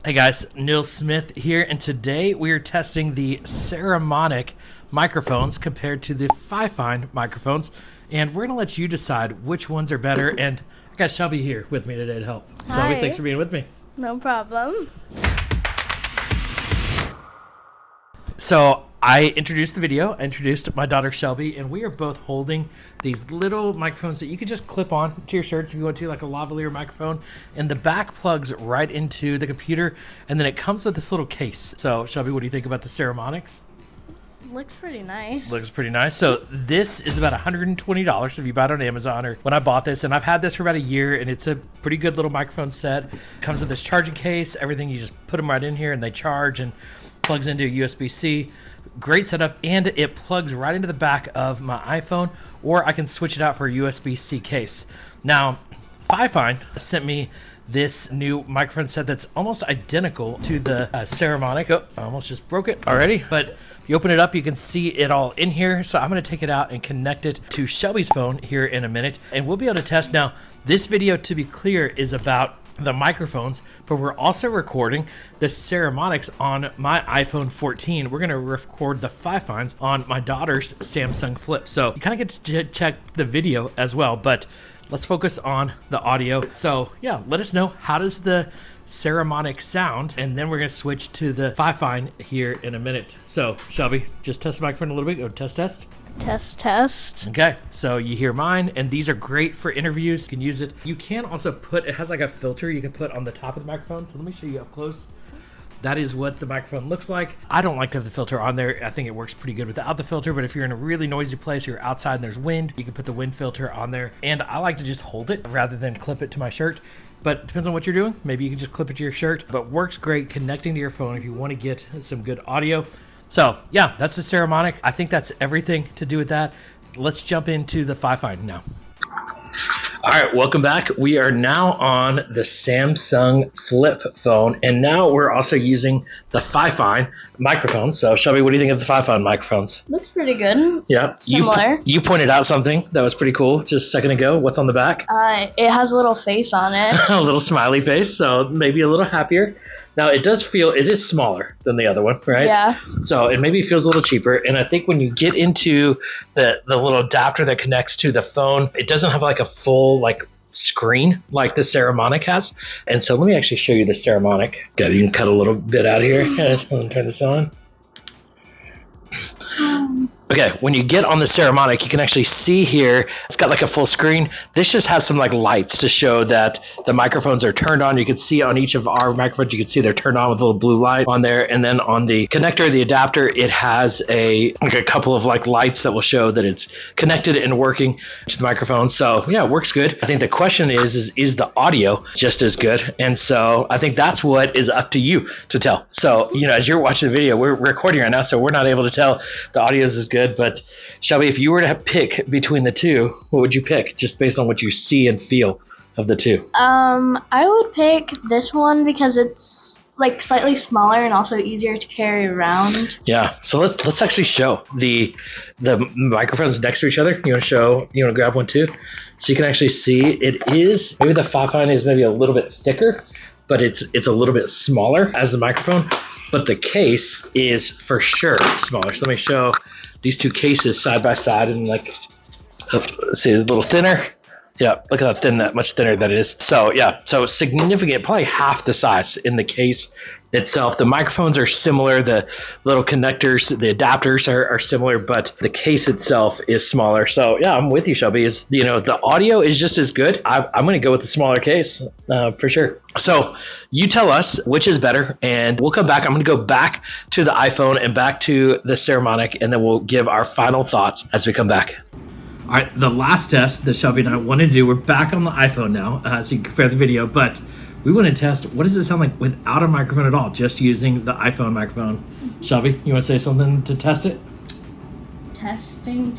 Hey guys, Nils Smith here, and today we are testing the Saramonic microphones compared to the Fifine microphones, and we're going to let you decide which ones are better, and I got Shelby here with me today to help. Hi. Shelby, thanks for being with me. No problem. So I introduced the video, I introduced my daughter Shelby, and we are both holding these little microphones that you can just clip on to your shirts if you want to, like a lavalier microphone, and the back plugs right into the computer, and then it comes with this little case. So Shelby, what do you think about the Saramonics? Looks pretty nice. Looks pretty nice. So this is about $120 if you buy it on Amazon, or when I bought this, and I've had this for about a year, and it's a pretty good little microphone set. Comes with this charging case, everything, you just put them right in here and they charge and plugs into a USB-C. Great setup, and it plugs right into the back of my iPhone, or I can switch it out for a USB-C case. Now, Fifine sent me this new microphone set that's almost identical to the Saramonic. Oh, I almost just broke it already, but you open it up, you can see it all in here. So I'm going to take it out and connect it to Shelby's phone here in a minute, and we'll be able to test. Now, this video, to be clear, is about the microphones, but we're also recording the Saramonics on my iPhone 14. We're going to record the Fifines on my daughter's Samsung Flip. So you kind of get to check the video as well, but let's focus on the audio. So yeah, let us know, how does the Saramonic sound? And then we're going to switch to the Fifine here in a minute. So Shelby, just test the microphone a little bit. Go test. Test. Okay, so you hear mine, and these are great for interviews. You can use it. You can also put, it has like a filter you can put on the top of the microphone. So let me show you up close. That is what the microphone looks like. I don't like to have the filter on there. I think it works pretty good without the filter, but if you're in a really noisy place, you're outside and there's wind, you can put the wind filter on there. And I like to just hold it rather than clip it to my shirt. But depends on what you're doing. Maybe you can just clip it to your shirt, but works great connecting to your phone if you want to get some good audio. So yeah, that's the Saramonic. I think that's everything to do with that. Let's jump into the Fifine now. All right, welcome back. We are now on the Samsung Flip phone, and now we're also using the Fifine microphone. So Shelby, what do you think of the Fifine microphones? Looks pretty good. Yeah. Similar. You pointed out something that was pretty cool just a second ago. What's on the back? It has a little face on it. A little smiley face, so maybe a little happier. Now, it is smaller than the other one, right? Yeah. So it maybe feels a little cheaper. And I think when you get into the little adapter that connects to the phone, it doesn't have like a full screen like the Saramonic has. And so let me actually show you the Saramonic. You can cut a little bit out here. Turn this on. Okay, when you get on the Saramonic, you can actually see here, it's got like a full screen. This just has some lights to show that the microphones are turned on. You can see on each of our microphones, you can see they're turned on with a little blue light on there. And then on the connector, the adapter, it has a couple of lights that will show that it's connected and working to the microphone. So yeah, it works good. I think the question is the audio just as good? And so I think that's what is up to you to tell. So, as you're watching the video, we're recording right now, so we're not able to tell the audio is good. But Shelby, if you were to pick between the two, what would you pick just based on what you see and feel of the two? I would pick this one because it's slightly smaller and also easier to carry around. Yeah. So let's actually show the microphones next to each other. You want to grab one too, so you can actually see it is maybe the Fifine is maybe a little bit thicker, but it's a little bit smaller as the microphone. But the case is for sure smaller. So let me show these two cases side by side, and see, it's a little thinner. Yeah, look at that much thinner that it is. So yeah, so significant, probably half the size in the case itself. The microphones are similar, the little connectors, the adapters are similar, but the case itself is smaller. So yeah, I'm with you, Shelby. The audio is just as good. I'm going to go with the smaller case for sure. So you tell us which is better, and we'll come back. I'm going to go back to the iPhone and back to the Saramonic, and then we'll give our final thoughts as we come back. All right, the last test that Shelby and I wanted to do, we're back on the iPhone now, so you can compare the video, but we want to test what does it sound like without a microphone at all, just using the iPhone microphone. Shelby, you want to say something to test it? Testing.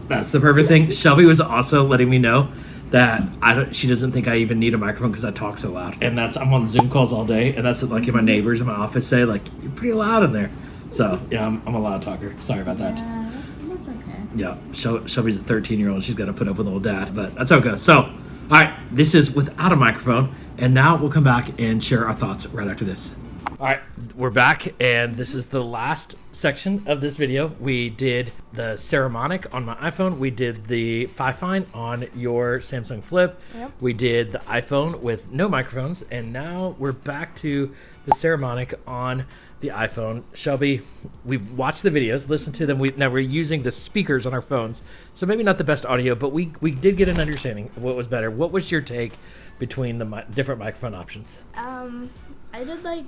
That's the perfect thing. Shelby was also letting me know that she doesn't think I even need a microphone because I talk so loud. And I'm on Zoom calls all day, and that's if my neighbors in my office say, you're pretty loud in there. So, yeah, I'm a loud talker. Sorry about that. That's okay. Yeah, Shelby's a 13-year-old. She's got to put up with old dad, but that's okay. So, all right, this is without a microphone. And now we'll come back and share our thoughts right after this. All right, we're back, and this is the last section of this video. We did the Saramonic on my iPhone. We did the Fifine on your Samsung Flip. Yep. We did the iPhone with no microphones, and now we're back to the Saramonic on the iPhone. Shelby, we've watched the videos, listened to them. Now we're using the speakers on our phones, so maybe not the best audio, but we did get an understanding of what was better. What was your take between the different microphone options? I did like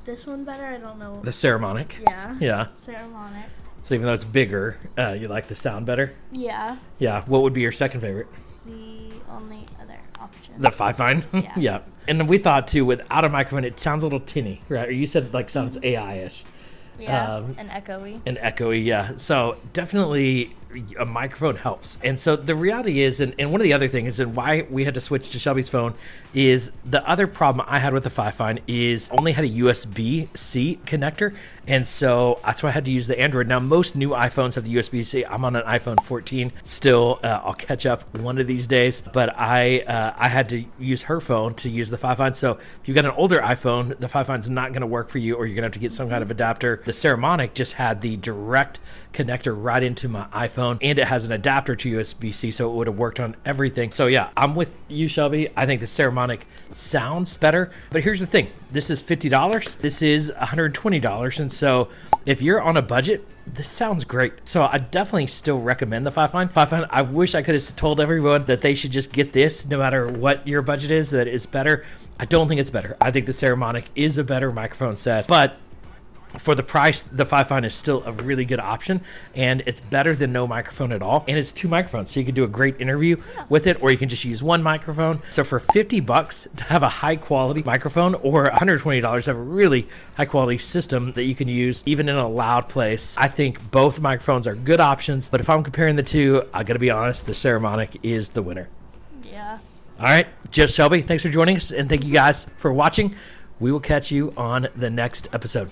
this one better. I don't know. The Saramonic. Yeah. Yeah. Saramonic. So even though it's bigger, you like the sound better? Yeah. Yeah. What would be your second favorite? The only other option. The Fifine? Yeah. Yeah. And then we thought too, without a microphone, it sounds a little tinny, right? Or you said like sounds AI-ish. Yeah. And echoey. And echoey, yeah. So definitely a microphone helps. And so the reality is, and one of the other things, and why we had to switch to Shelby's phone, is the other problem I had with the Fifine is only had a USB-C connector. And so that's why I had to use the Android. Now, most new iPhones have the USB-C. I'm on an iPhone 14 still. I'll catch up one of these days. But I had to use her phone to use the Fifine. So if you've got an older iPhone, the Fifine's not going to work for you, or you're going to have to get some kind of adapter. The Saramonic just had the direct connector right into my iPhone, and it has an adapter to USB-C, so it would have worked on everything. So yeah, I'm with you, Shelby. I think the Saramonic sounds better. But here's the thing. This is $50. This is $120. And so if you're on a budget, this sounds great. So I definitely still recommend the Fifine. Fifine, I wish I could have told everyone that they should just get this no matter what your budget is, that it's better. I don't think it's better. I think the Saramonic is a better microphone set, but for the price, the Fifine is still a really good option, and it's better than no microphone at all. And it's two microphones, so you can do a great interview with it, or you can just use one microphone. So for $50 to have a high quality microphone, or $120 to have a really high quality system that you can use even in a loud place, I think both microphones are good options. But if I'm comparing the two, I gotta be honest, the Saramonic is the winner. Yeah. All right, just Shelby, thanks for joining us, and thank you guys for watching. We will catch you on the next episode.